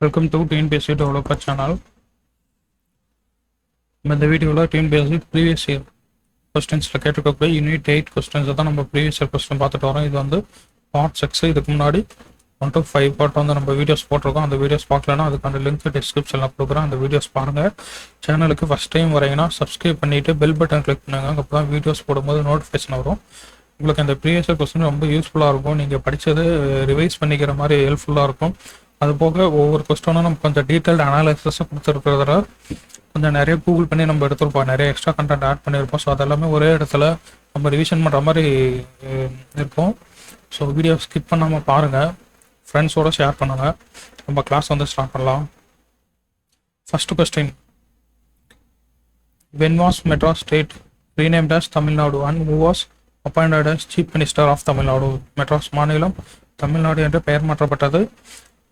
Welcome to TNPSC developer channel. இந்த வீடியோவில் TNPSC previous year கொஸ்டின்ஸில் கேட்டிருக்கக்கூடிய unit 8 கொஸ்டின்ஸை தான் நம்ம ப்ரீவியஸ் இயர் கொஸ்டின் பார்த்துட்டு வரோம். இது வந்து பார்ட் 6. இதுக்கு முன்னாடி 1 to 5 பார்ட் வந்து நம்ம வீடியோஸ் போட்டிருக்கோம். அந்த வீடியோஸ் பார்க்கலன்னா அதுக்கான லிங்க் டிஸ்கிரிப்ஷனில் கொடுக்குறேன். அந்த வீடியோஸ் பாருங்கள். சேனலுக்கு ஃபஸ்ட் டைம் வரீங்கன்னா சப்ஸ்கிரைப் பண்ணிவிட்டு பெல் பட்டன் கிளிக் பண்ணுங்க. அப்போ தான் வீடியோஸ் போடும்போது நோட்டிஃபிகேஷன் வரும். உங்களுக்கு அந்த ப்ரீவியஸ் இயர் கொஸ்டின் ரொம்ப யூஸ்ஃபுல்லாக இருக்கும். நீங்கள் படித்தது ரிவைஸ் பண்ணிக்கிற மாதிரி ஹெல்ப்ஃபுல்லாக இருக்கும். அது போக ஒவ்வொரு கொஸ்டினும் நம்ம கொஞ்சம் டீட்டெயில்டு அனாலிசிஸாக கொடுத்துருக்கிறதுல கொஞ்சம் நிறைய கூகுள் பண்ணி நம்ம எடுத்துருப்போம். நிறைய எக்ஸ்ட்ரா கண்டென்ட் ஆட் பண்ணியிருப்போம். ஸோ அதெல்லாமே ஒரே இடத்துல நம்ம ரிவிஷன் பண்ணுற மாதிரி இருக்கும். ஸோ வீடியோ ஸ்கிப் பண்ணாமல் பாருங்கள், ஃப்ரெண்ட்ஸோடு ஷேர் பண்ணுங்கள். நம்ம கிளாஸ் வந்து ஸ்டார்ட் பண்ணலாம். First question, when was Madras state renamed as Tamil Nadu and who was appointed as Chief Minister of Tamil Nadu? Madras மாநிலம் தமிழ்நாடு என்று பெயர் மாற்றப்பட்டது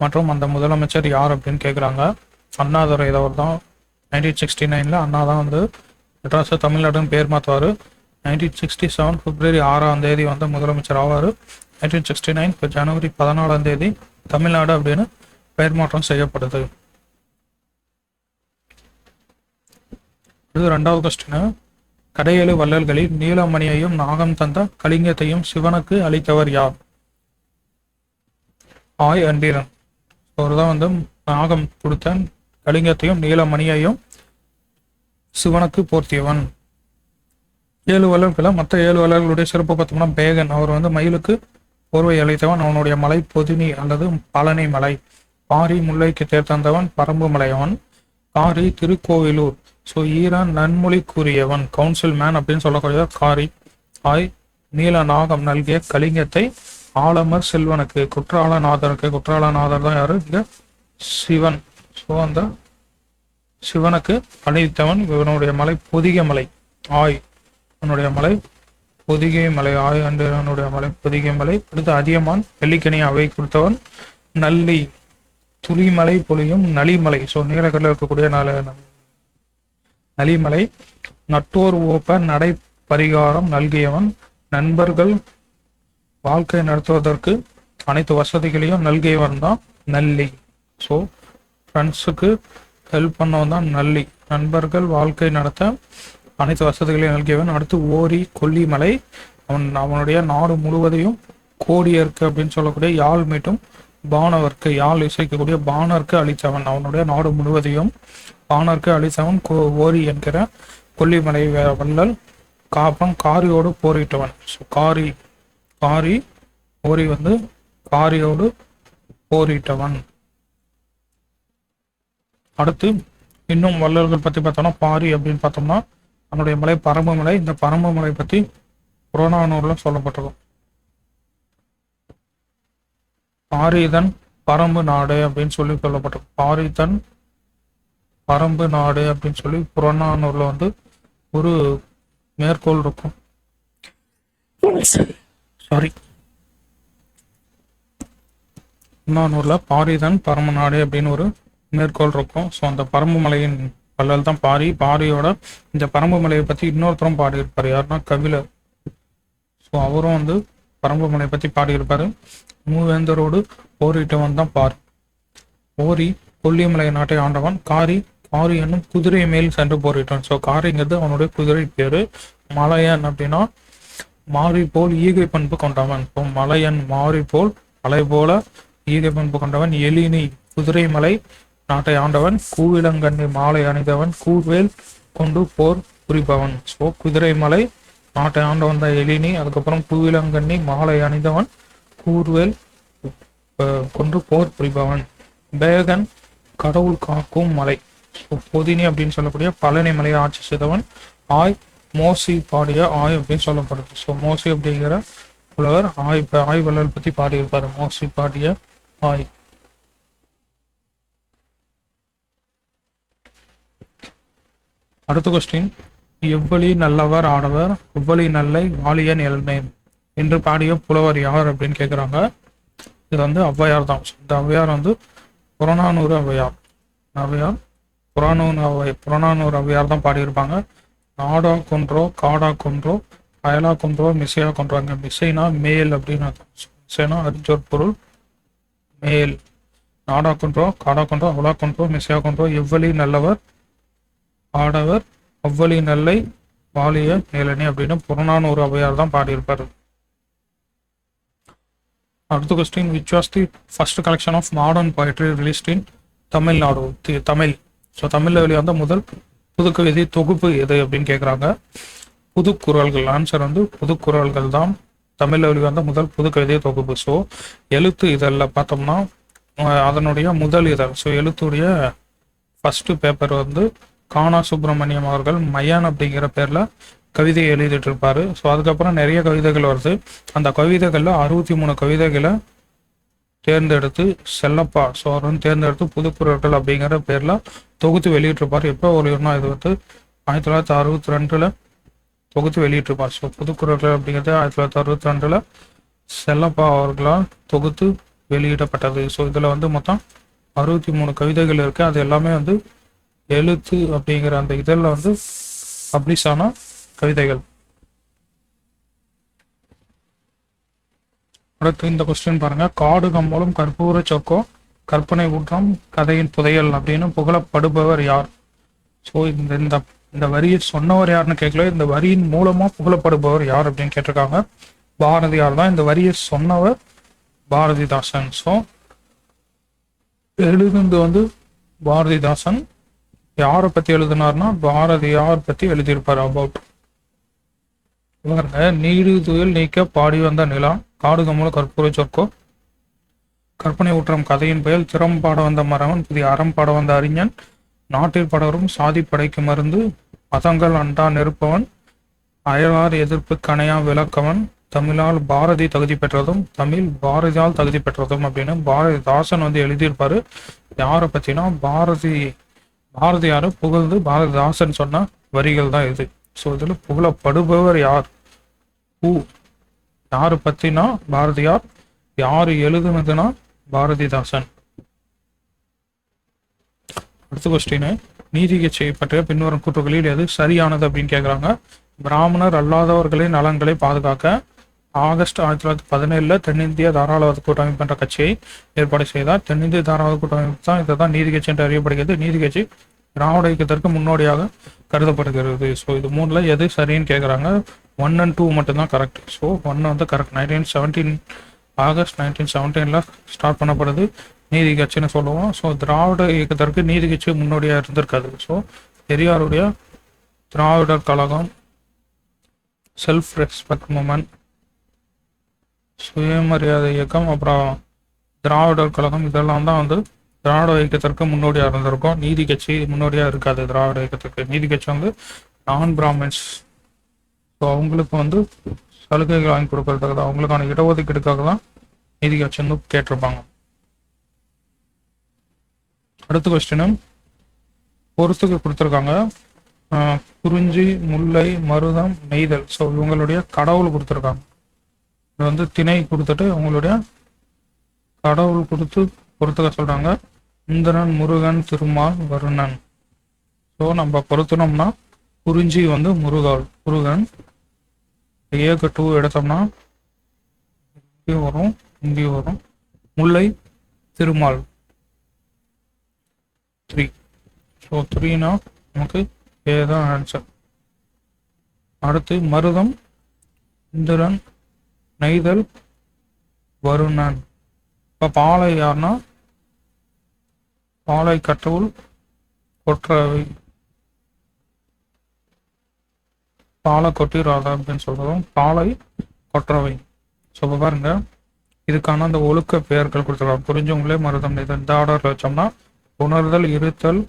மற்றும் அந்த முதலமைச்சர் யார் அப்படின்னு கேட்குறாங்க. அண்ணாதுரை இதவர் தான். 1969 அண்ணா தான் வந்து மெட்ராஸை தமிழ்நாடுன்னு பேர் மாற்றுவார். 1967 பிப்ரவரி 6 வந்து முதலமைச்சர் ஆவார். 1969 இப்போ ஜனவரி 14 தமிழ்நாடு அப்படின்னு பெயர் மாற்றம் செய்யப்படுது. இது ரெண்டாவது கொஸ்டின், கடையேழு வள்ளல்களில் நீலமணியையும் நாகம் தந்த கலிங்கத்தையும் சிவனுக்கு அளித்தவர் யார்? ஆய் அண்டீரன். அவர் தான் வந்து நாகம் கொடுத்த கலிங்கத்தையும் நீலமணியையும் சிவனுக்கு போர்த்தியவன். 7 வள்ளல்களை மற்ற 7 வள்ளல்களுடைய சிறப்பு பார்த்தோம்னா, பேகன் அவர் வந்து மயிலுக்கு போர்வை அளித்தவன், அவனுடைய மலை பொதினி அல்லது பழனி மலை. பாரி முல்லைக்கு தேர் தந்தவன் பரம்பு மலையவன். காரி திருக்கோவிலூர். ஸோ ஈரான் நன்மொழி கூறியவன் கவுன்சில் மேன் அப்படின்னு சொல்லக்கூடிய காரி. ஆய் நீல நாகம் நல்கிய கலிங்கத்தை ஆலமர் செல்வனுக்கு குற்றாலநாதருக்கு. குற்றாலநாதர் தான் யாரு? இங்க சிவன். ஸோ அந்த சிவனுக்கு அளித்தவன். இவனுடைய மலை பொதிகை மலை. ஆய் அவனுடைய மலை பொதிகை மலை. ஆய் அண்டனுடைய மலை பொதிகை மலை. அடுத்து அதியமான் வெள்ளிக்கனி அவை கொடுத்தவன் நல்லி. துளிமலை பொழியும் நலிமலை. ஸோ நீலக்கடலில் இருக்கக்கூடிய நலிமலை. நட்டோர் ஓப்ப நடை பரிகாரம் நல்கியவன். நண்பர்கள் வாழ்க்கை நடத்துவதற்கு அனைத்து வசதிகளையும் நல்கியவன் தான் நல்லி. ஸோ ஃப்ரெண்ட்ஸுக்கு ஹெல்ப் பண்ணவன் தான் நல்லி. நண்பர்கள் வாழ்க்கை நடத்த அனைத்து வசதிகளையும் நல்கியவன். அடுத்து ஓரி கொல்லிமலை. அவனுடைய நாடு முழுவதையும் கோடியர்க்கு அப்படின்னு சொல்லக்கூடிய யாழ் மீட்டும் பாணவர்க்கு, யாழ் இசைக்கக்கூடிய பாணருக்கு அளித்தவன். அவனுடைய நாடு முழுவதையும் பாணருக்கு அளித்தவன் ஓரி என்கிற கொல்லிமலை வள்ளல். காப்பம் காரியோடு போரிட்டவன். ஸோ காரி ஓரி வந்து காரியோடு போரிட்டவன். அடுத்து இன்னும் வள்ளல்கள் பற்றி பார்த்தோம்னா, பாரி அப்படின்னு பார்த்தோம்னா அவனுடைய மலை பரம்பு மலை. இந்த பரம்பு மலை பற்றி புறநானூரில் சொல்லப்பட்டது. பாரிதன் பரம்பு நாடு அப்படின்னு சொல்லி சொல்லப்பட்டது. பாரிதன் பரம்பு நாடு அப்படின்னு சொல்லி புறநானூர்ல வந்து ஒரு மேற்கோள் இருக்கும். புறநானூர்ல பாரிதன் பரம்பு நாடு அப்படின்னு ஒரு மேற்கோள் இருக்கும். ஸோ அந்த பரம்பு மலையின் வள்ளல் தான் பாரி. பாரியோட இந்த பரம்பு மலையை பற்றி இன்னொருத்தரும் பாடியிருப்பார். யாருன்னா கபிலர். ஸோ அவரும் வந்து பரம்பு மலையை பற்றி பாடியிருப்பாரு. மூவேந்தரோடு போரிட்டவன் தான் பாரி. ஓரி கொல்லிமலை நாட்டை ஆண்டவன். காரி என்னும் குதிரை மேல் சென்று போரிட்டான். ஸோ காரிங்கிறது அவனுடைய குதிரை பேரு. மலையன் அப்படின்னா மாறி போல் ஈகை பண்பு கொண்டவன். இப்போ மலையன் மாறி போல் மலை போல ஈகை பண்பு கொண்டவன். எலினி குதிரை மலை நாட்டை ஆண்டவன். கூவிலங்கண்ணி மாலை அணிந்தவன். கூர்வேல் கொண்டு போர் புரிப்பவன். ஸோ குதிரை மலை நாட்டை ஆண்டவன் தான் எலினி. அதுக்கப்புறம் கூவிலங்கண்ணி மாலை அணிந்தவன். கூர்வேல் கொண்டு போர் புரிப்பவன். பேகன் கடவுள் காக்கும் மலை. பொதினி அப்படின்னு சொல்லக்கூடிய பழனி மலையை ஆட்சி செய்தவன். ஆய் மோசி பாடிய ஆய் அப்படின்னு சொல்லப்படுது. ஸோ மோசி அப்படிங்கிற புலவர் ஆய் வள்ளல் பற்றி பாடியிருப்பாரு. மோசி பாடிய ஆய். அடுத்த கொஸ்டின், எவ்வளி நல்லவர் ஆடவர் எவ்வளி நல்லை வாலியன் எழுநேன் என்று பாடிய புலவர் யார் அப்படின்னு கேட்குறாங்க. இது வந்து ஔவையார் தான். இந்த ஔவையார் வந்து புறநானூறு ஔவையார். புறநானூறு ஔவையார் தான் பாடியிருப்பாங்க. நாடா கொன்றோ காடா கொன்றோ அயலா கொன்றோ மிசையா கொன்றாங்க. மிசைனா மேல் அப்படின்னு அர்த்தம். மிசைனா அறிஞ்சோர் பொருள் மேல். நாடாக்குன்றோ காடாக்குன்றோ அவலாக்குன்றோ மிசையாக்குன்றோ எவ்வளி நல்லவர் ஆடவர் அவ்வளி நல்லை வாலிய நிலனி அப்படின்னு புறநானூறு அவையார் தான் பாடியிருப்பாரு. அடுத்த question, which was the first collection of modern poetry released in Tamil Nadu? Tamil. So தமிழில் வெளிவந்த முதல் புதுக்கவிதை தொகுப்பு எது அப்படின்னு கேட்குறாங்க. புதுக்குறள்கள். ஆன்சர் வந்து புதுக்குறள்கள் தான் தமிழில் வெளிவந்த முதல் புதுக்கவிதை தொகுப்பு. ஸோ எழுத்து இதழில் பார்த்தோம்னா அதனுடைய முதல் இதழ். ஸோ எழுத்துடைய ஃபஸ்ட்டு பேப்பர் வந்து கானா சுப்பிரமணியம் அவர்கள் மையான் அப்படிங்கிற பேரில் கவிதையை எழுதிட்டு இருப்பாரு. ஸோ அதுக்கப்புறம் நிறைய கவிதைகள் வருது. அந்த கவிதைகளில் 63 கவிதைகளை தேர்ந்தெடுத்து செல்லப்பா ஸோ அவர் வந்து தேர்ந்தெடுத்து புதுக்குறள்கள் அப்படிங்கிற பேரில் தொகுத்து வெளியிட்டிருப்பார். எப்போ வெளியிடணும், இது வந்து 1962 தொகுத்து வெளியிட்டிருப்பார். ஸோ புதுக்குறள்கள் அப்படிங்கிறது 1962 செல்லப்பா அவர்களால் தொகுத்து வெளியிடப்பட்டது. ஸோ இதில் வந்து மொத்தம் 63 கவிதைகள் இருக்குது. அது எல்லாமே வந்து எழுத்து அப்படிங்கிற அந்த இதழில் வந்து பப்ளிஷ் ஆன கவிதைகள். அடுத்து இந்த கொஸ்டின் பாருங்க. காடு கம்போலும் கற்பூர சொக்கோ கற்பனை ஊற்றம் கதையின் புதையல் அப்படின்னு புகழப்படுபவர் யார்? ஸோ இந்த வரியை சொன்னவர் யாருன்னு கேட்கல, இந்த வரியின் மூலமா புகழப்படுபவர் யார் அப்படின்னு கேட்டிருக்காங்க. பாரதியார் தான் இந்த வரியை சொன்னவர், பாரதிதாசன். ஸோ எழுதுந்து வந்து பாரதிதாசன். யாரை பத்தி எழுதினார்னா பாரதியார் பத்தி எழுதியிருப்பார். அபவுட் நீடுதுயில் நீக்க பாடி வந்த நிலா காடு கம்பள கற்பூர சொற்கோ கற்பனை ஊற்றம் கதையின் பெயர் திறம் பாட வந்த மரவன் புதிய அறம் பாட வந்த அறிஞன் நாட்டில் படரும் சாதி படைக்கு மருந்து மதங்கள் அண்டா நெருப்பவன் அயலார் எதிர்ப்பு கணையா விளக்கவன் தமிழால் பாரதி தகுதி பெற்றதும் தமிழ் பாரதியால் தகுதி பெற்றதும் அப்படின்னு பாரதிதாசன் வந்து எழுதியிருப்பாரு. யாரை பத்தினா பாரதியாரை புகழ்ந்து பாரதிதாசன் சொன்ன வரிகள் தான் இது. ஸோ இதில் புகழப்படுபவர் யார்? யாரு பத்தினா பாரதியார், யாரு எழுதுனதுன்னா பாரதிதாசன். அடுத்த கொஸ்டின், நீதிக்கட்சியை பற்றிய பின்வரும் கூற்றுகளில் எது சரியானது அப்படின்னு கேட்குறாங்க. பிராமணர் அல்லாதவர்களின் நலன்களை பாதுகாக்க ஆகஸ்ட் 1917 தென்னிந்திய தாராளவாத கூட்டமைப்பு என்ற கட்சியை ஏற்பாடு செய்தார். தென்னிந்திய தாராளவாத கூட்டமைப்பு தான் இதை தான் நீதிக்கட்சி என்று அறியப்படுகிறது. நீதிக்கட்சி திராவிட இயக்கத்திற்கு முன்னோடியாக கருதப்படுகிறது. ஸோ இது 3ல் எது சரின்னு கேட்குறாங்க. 1 and 2 மட்டும்தான் கரெக்ட். ஸோ 1 வந்து கரெக்ட். ஆகஸ்ட் 1917 ஸ்டார்ட் பண்ணப்படுது நீதி கட்சின்னு சொல்லுவோம். ஸோ திராவிட இயக்கத்திற்கு நீதி கட்சி முன்னோடியாக இருந்திருக்காது. ஸோ பெரியாருடைய Dravidar Kazhagam, self respect moment, சுயமரியாதை இயக்கம், அப்புறம் திராவிடர் கழகம், இதெல்லாம் தான் வந்து திராவிட இயக்கத்திற்கு முன்னோடியாக இருந்திருக்கும். நீதி கட்சி முன்னோடியாக இருக்காது திராவிட இயக்கத்திற்கு. நீதி கட்சி வந்து நான் பிராமின்ஸ். ஸோ அவங்களுக்கு வந்து சலுகைகள் வாங்கி கொடுக்கறதுக்காக தான், அவங்களுக்கான இடஒதுக்கீடுக்காக தான் நீதி கட்சி வந்து கேட்டிருப்பாங்க. அடுத்த கொஸ்டினும் பொறுத்துக்கு கொடுத்துருக்காங்க. குறிஞ்சி, முல்லை, மருதம், நெய்தல். ஸோ இவங்களுடைய கடவுள் கொடுத்துருக்காங்க. இது வந்து திணை கொடுத்துட்டு அவங்களுடைய கடவுள் கொடுத்து பொறுத்துக்க சொல்றாங்க. இந்திரன், முருகன், திருமால், வருணன். ஸோ நம்ம பொருத்தினோம்னா குறிஞ்சி வந்து முருகன். ஏக்கு 2 எடுத்தோம்னா இங்கே வரும். முல்லை திருமால் 3. ஸோ 3னா நமக்கு ஏதான் ஆன்சர். அடுத்து மருதம், இந்திரன், நெய்தல், வருணன். இப்போ பாலை யாருன்னா பாலை கட்டவுள் கொற்றவை, பாலை கொட்டிராதா அப்படின்னு சொல்றோம். பாலை கொற்றவை. ஸோ இப்போ பாருங்க, இதுக்கான அந்த ஒழுக்க பெயர்கள் கொடுத்துருக்காங்க. புரிஞ்சவங்களே மருதம் நெய்தல் இந்த ஆர்டர்ல வச்சோம்னா உணர்தல், இருத்தல்,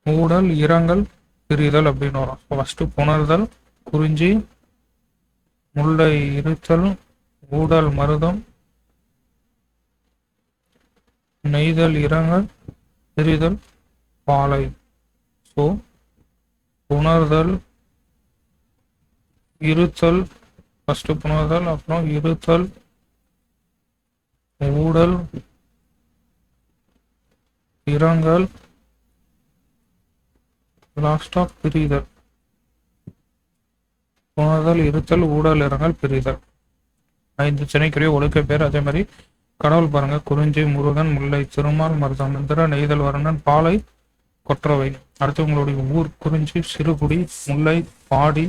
ஊடல், இரங்கல், பிரிதல் அப்படின்னு வரும். ஸோ ஃபர்ஸ்ட் புணர்தல் குறிஞ்சி, முல்லை இருத்தல், ஊடல் மருதம், நெய்தல் இரங்கல், பிரிதல் பாலை. ஸோ புணர்தல், இருத்தல், ஃபர்ஸ்ட் புணர்தல், அப்புறம் இருத்தல், ஊடல், இரங்கல், லாஸ்டா பிரிதல். புணர்தல், இருத்தல், ஊடல், இரங்கல், பிரிதல். 5 திணைக்குரிய ஒழுக்க பேர். அதே மாதிரி கடவுள் பாருங்க, குறிஞ்சி, முருகன், முல்லை, திருமால், மருதம், இந்திர, நெய்தல், வருணன், பாலை, கொற்றவை. அடுத்து உங்களுடைய ஊர் குறிஞ்சி, சிறுகுடி, முல்லை, பாடி,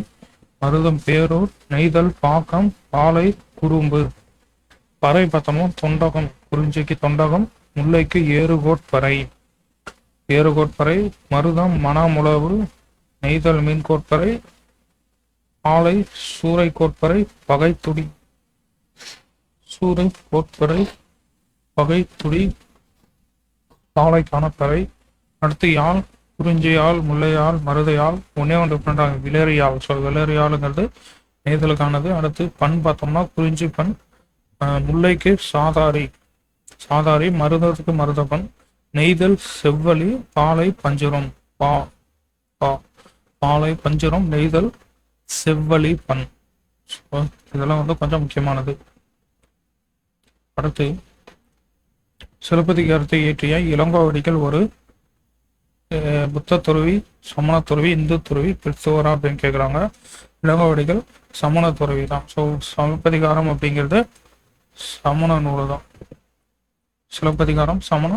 மருதம், பேரூர், நெய்தல், பாக்கம், பாலை, குறும்பு. பறை பார்த்தோம்னா தொண்டகம், குறிஞ்சிக்கு தொண்டகம், முல்லைக்கு ஏறுகோட்பறை, ஏறுகோட்பறை, மருதம் மணாமுழவு, நெய்தல் மீன்கோட்பறை, ஆலை சூறை கோட்பறை, பகைத்துடி, சூறை கோட்பறை, பகைத்துடி, பாலை காணப்பறை. அடுத்து யாழ், குறிஞ்சி யாழ், முல்லை யாழ், மருத யாழ், ஒன்னே ஒன்று பண்றாங்க விலேறு யாழ். ஸோ விலேறு யாழுங்கிறது நெய்தலுக்கானது. அடுத்து பண் பார்த்தோம்னா குறிஞ்சி பண், முல்லைக்கு சாதாரி, சாதாரி, மருதத்துக்கு மருதப்பன், நெய்தல் செவ்வழி, பாலை பஞ்சுரம், பாலை பஞ்சுரம், நெய்தல் செவ்வழி பண். இதெல்லாம் வந்து கொஞ்சம் முக்கியமானது. அடுத்து சிலப்பதிகாரத்தை இயற்றிய இளங்கோவடிகள் ஒரு புத்த துறவி, சமண துறவி, இந்து துறவி, கிறிஸ்துவரா அப்படின்னு கேட்குறாங்க. இளங்கோவடிகள் சமண துறவி தான். ஸோ சிலப்பதிகாரம் அப்படிங்கிறது சமண நூல் தான். சிலப்பதிகாரம் சமண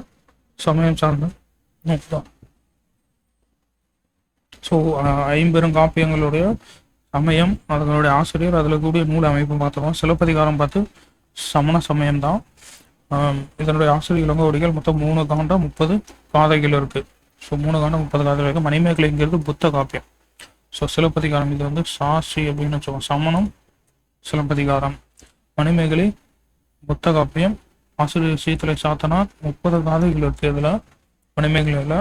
சமயம் சார்ந்த நூல் தான். ஸோ ஐம்பெருங்காப்பியங்களுடைய சமயம், அதனுடைய ஆசிரியர், அதில் கூடிய நூல் அமைப்பு பார்த்துருவோம். சிலப்பதிகாரம் பார்த்து சமண சமயம் தான். இதனுடைய ஆசிரியர் இளங்கோவடிகள். மொத்தம் 3 காண்டம் 30 காதைகள் இருக்கு. ஸோ 3 காண்டம் 30 காதைகள் இருக்கு. மணிமேகலைங்கிறது புத்த காப்பியம். ஸோ சிலப்பதிகாரம் இது வந்து சாஸ்திரி அப்படின்னு வச்சுக்கோங்க. சமணம் சிலப்பதிகாரம், மணிமேகலை புத்த காப்பியம். ஆசிரியர் சீத்தலை சாத்தனார். 30 காதைகள் இருக்கு இதில் மணிமேகலையில்.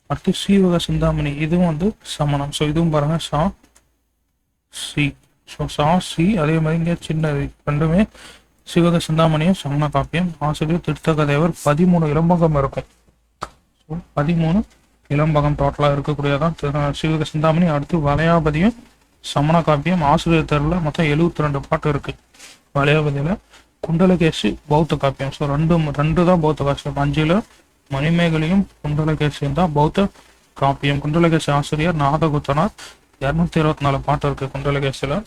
அடுத்து சீவக சிந்தாமணி, இதுவும் வந்து சமணம். ஸோ இதுவும் பாருங்க சா சி. ஸோ சா சி. அதே மாதிரி இங்கே சின்னது ரெண்டுமே சிவக சிந்தாமணியும் சமண காப்பியம். ஆசிரியர் திருத்தகதேவர். 13 இளம்பகம் இருக்கும். ஸோ 13 இளம்பகம் டோட்டலாக இருக்கக்கூடியதான் சிவக சிந்தாமணி. அடுத்து வளையாபதியும் சமண காப்பியம். ஆசிரியர் தேர்வில் மொத்தம் 72 பாட்டு இருக்கு. வளையாபதியில் குண்டலகேசி பௌத்த காப்பியம். ஸோ ரெண்டு தான் பௌத்த காப்பியம். 5ல் மணிமேகலையும் குண்டலகேசியும் தான் பௌத்த காப்பியம். குண்டலகேசி ஆசிரியர் நாதகுத்தனார். 224 பாட்டு இருக்கு குண்டலகேசியில்.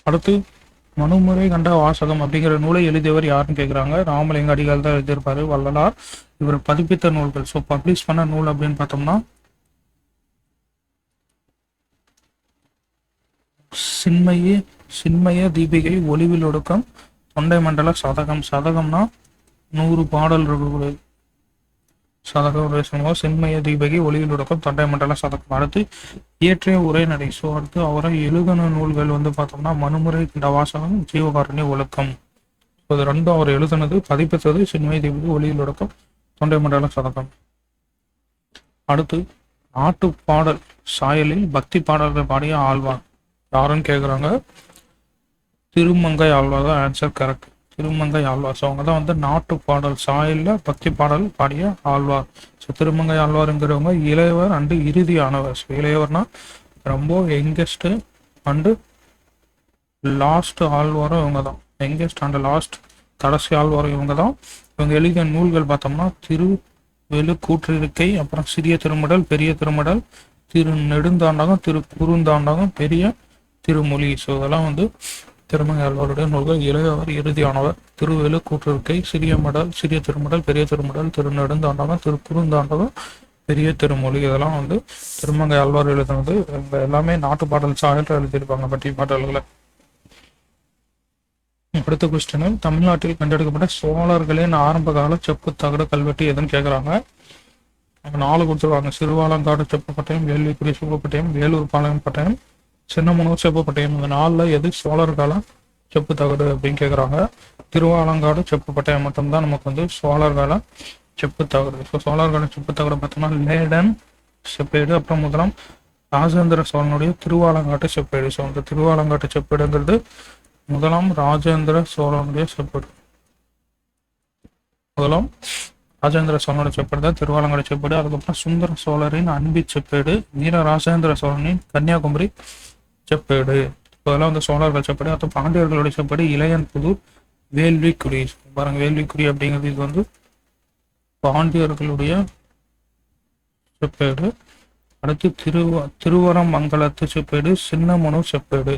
அடுத்து மனுமுறை கண்ட வாசகம் அப்படிங்கிற நூலை எழுதியவர் யாருன்னு கேட்குறாங்க. ராமலிங்க அடிகள் தான் எழுதியிருப்பாரு. வள்ளலார். இவர் பதிப்பித்த நூல்கள், ஸோ பப்ளிஷ் பண்ண நூல் அப்படின்னு பார்த்தோம்னா சின்மய தீபிகை, ஒளிவில் ஒடுக்கம், தொண்டை மண்டல சதகம். சதகம்னா 100 பாடல் இருக்கக்கூடிய சதகம். சின்மய தீபிகை, ஒளிவில் ஒடுக்கம், தொண்டை மண்டல சதகம். அடுத்து இயற்றிய உரைநடை. ஸோ அடுத்து அவரை எழுதின நூல்கள் வந்து பார்த்தோம்னா மனுமுறை கண்ட வாசகம், ஜீவகாருண்ய ஒழுக்கம். இது ரெண்டும் அவர் எழுதினது. பதிப்பித்தது சின்மய தீபிகை, ஒளிவில் ஒடுக்கம், தொண்டை மண்டல சதகம். அடுத்து நாட்டு பாடல் சாயலில் பக்தி பாடல்கள் பாடிய ஆழ்வார் யாருன்னு கேட்குறாங்க. திருமங்கை ஆழ்வார் தான் answer correct. Thirumangai Alvar. So அவங்க தான் வந்து நாட்டு பாடல் சாயலில் பக்தி பாடல் பாடிய ஆழ்வார். ஸோ திருமங்கை ஆழ்வாருங்கிறவங்க இளையவர் அண்டு இறுதியானவர். ஸோ இளையவர்னா ரொம்ப யங்கெஸ்ட்டு அண்டு லாஸ்ட் ஆழ்வாரும் இவங்க தான். யங்கெஸ்ட் அண்ட் லாஸ்ட் கடைசி ஆழ்வாரும் இவங்க தான். இவங்க எழுதிய நூல்கள் பார்த்தோம்னா திருவெழு கூற்றிருக்கை, அப்புறம் சிறிய திருமடல், பெரிய திருமடல், திரு நெடுந்தாண்டகம், திரு குறுந்தாண்டகம், பெரிய திருமொழி. ஸோ இதெல்லாம் வந்து திருமங்கை ஆழ்வாருடைய நூல்கள். இளையவர் இறுதியானவர். திருவெழு கூற்றிருக்கை, சிறிய மடல், சிறிய திருமடல், பெரிய திருமடல், திரு நெடுந்தாண்டகம், திரு குறுந்தாண்டகம், பெரிய திருமொழி. இதெல்லாம் வந்து திருமங்கை ஆழ்வார் எழுதுனது. இவங்க எல்லாமே நாட்டு பாடல் சாயல் எழுதியிருப்பாங்க பட்டி பாடல்களை. அடுத்த கொஸ்டின், தமிழ்நாட்டில் கண்டெடுக்கப்பட்ட சோழர்களின் ஆரம்ப கால செப்பு தகடு கல்வெட்டு எதுன்னு கேட்குறாங்க. 4 கொடுத்துருவாங்க. சிறுவாலங்காடு செப்பு பட்டயம், வேள்விக்குடி செப்பு பட்டயம், வேலூர் பாளையம் பட்டயம், சின்னமனூர் செப்பு பட்டயம். இந்த 4ல் எது சோழர் கால செப்பு தகடு அப்படின்னு கேட்குறாங்க. திருவாலங்காடு செப்பு பட்டயம் மட்டும்தான் நமக்கு வந்து சோழர் கால செப்பு தகடு. ஸோ சோழர் கால செப்பு தகடு பார்த்தோம்னா லேடன் செப்பேடு, அப்புறம் முதலாம் ராஜேந்திர சோழனுடைய திருவாலங்காட்டு செப்பேடு. ஸோ அந்த திருவாலங்காட்டு செப்பேடுங்கிறது முதலாம் ராஜேந்திர சோழனுடைய செப்பேடு. முதலாம் ராஜேந்திர சோழனுடைய செப்பேடு தான் திருவாலங்காடு செப்பேடு. அதுக்கப்புறம் சுந்தர சோழரின் அன்பி செப்பேடு, வீர ராஜேந்திர சோழனின் கன்னியாகுமரி செப்பேடு. இதெல்லாம் வந்து சோழர்கள் செப்பேடு. அடுத்து பாண்டியர்களுடைய செப்பேடு இளையன் புதூர், வேள்விக்குடி. பாருங்க, வேள்விக்குடி அப்படிங்கிறது இது வந்து பாண்டியர்களுடைய செப்பேடு. அடுத்து திருவரமங்கலத்து செப்பேடு, சின்னமனு செப்பேடு.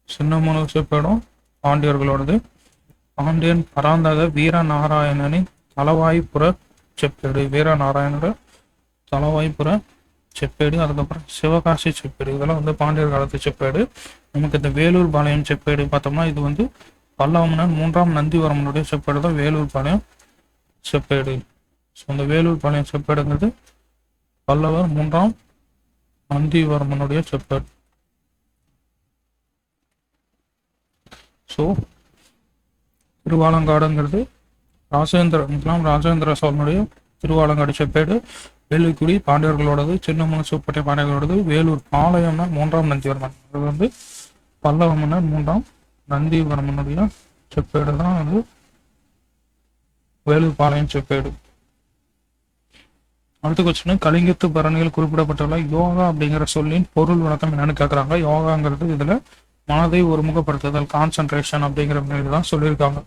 சின்னமனு செப்பேடும் பாண்டியர்களோடது. பாண்டியன் பராந்தக வீரநாராயணனின் தலவாய்ப்புற செப்பேடு, வீரநாராயணோட தலவாய்ப்புற செப்பேடு. அதுக்கப்புறம் சிவகாசி செப்பேடு, இதெல்லாம் வந்து பாண்டியர் காலத்து செப்பேடு. நமக்கு இந்த வேலூர் பாளையம் செப்பேடு பார்த்தோம்னா இது வந்து பல்லவ மன்னன் 3ஆம் நந்திவர்மனுடைய செப்பேடு தான் வேலூர் பாளையம் செப்பேடு. ஸோ இந்த வேலூர் பாளையம் செப்பேடுங்கிறது பல்லவர் 3ஆம் நந்திவர்மனுடைய செப்பேடு. ஸோ திருவாலங்காடுங்கிறது ராஜேந்திர சோழனுடைய திருவாலங்காடு செப்பேடு. வேலுக்குடி பாண்டியர்களோடது, சின்னமனு செப்பேட்டை பாண்டியர்களோடது. வேலூர் பாளையம்னா 3ஆம் நந்திவர்மன், அது வந்து பல்லவ மன்னர் 3ஆம் நந்திவர்மனுடைய செப்பேடு தான் வந்து வேலூர் பாளையம் செப்பேடு. அடுத்த கொஸ்டின், கலிங்கத்து பரணியில் குறிப்பிடப்பட்டுள்ள யோகா அப்படிங்கிற சொல்லின் பொருள் விளக்கம் என்னன்னு கேட்குறாங்க. யோகாங்கிறது இதுல மனதை ஒருமுகப்படுத்துதல், கான்சன்ட்ரேஷன் அப்படிங்கிற மாதிரி தான் சொல்லியிருக்காங்க.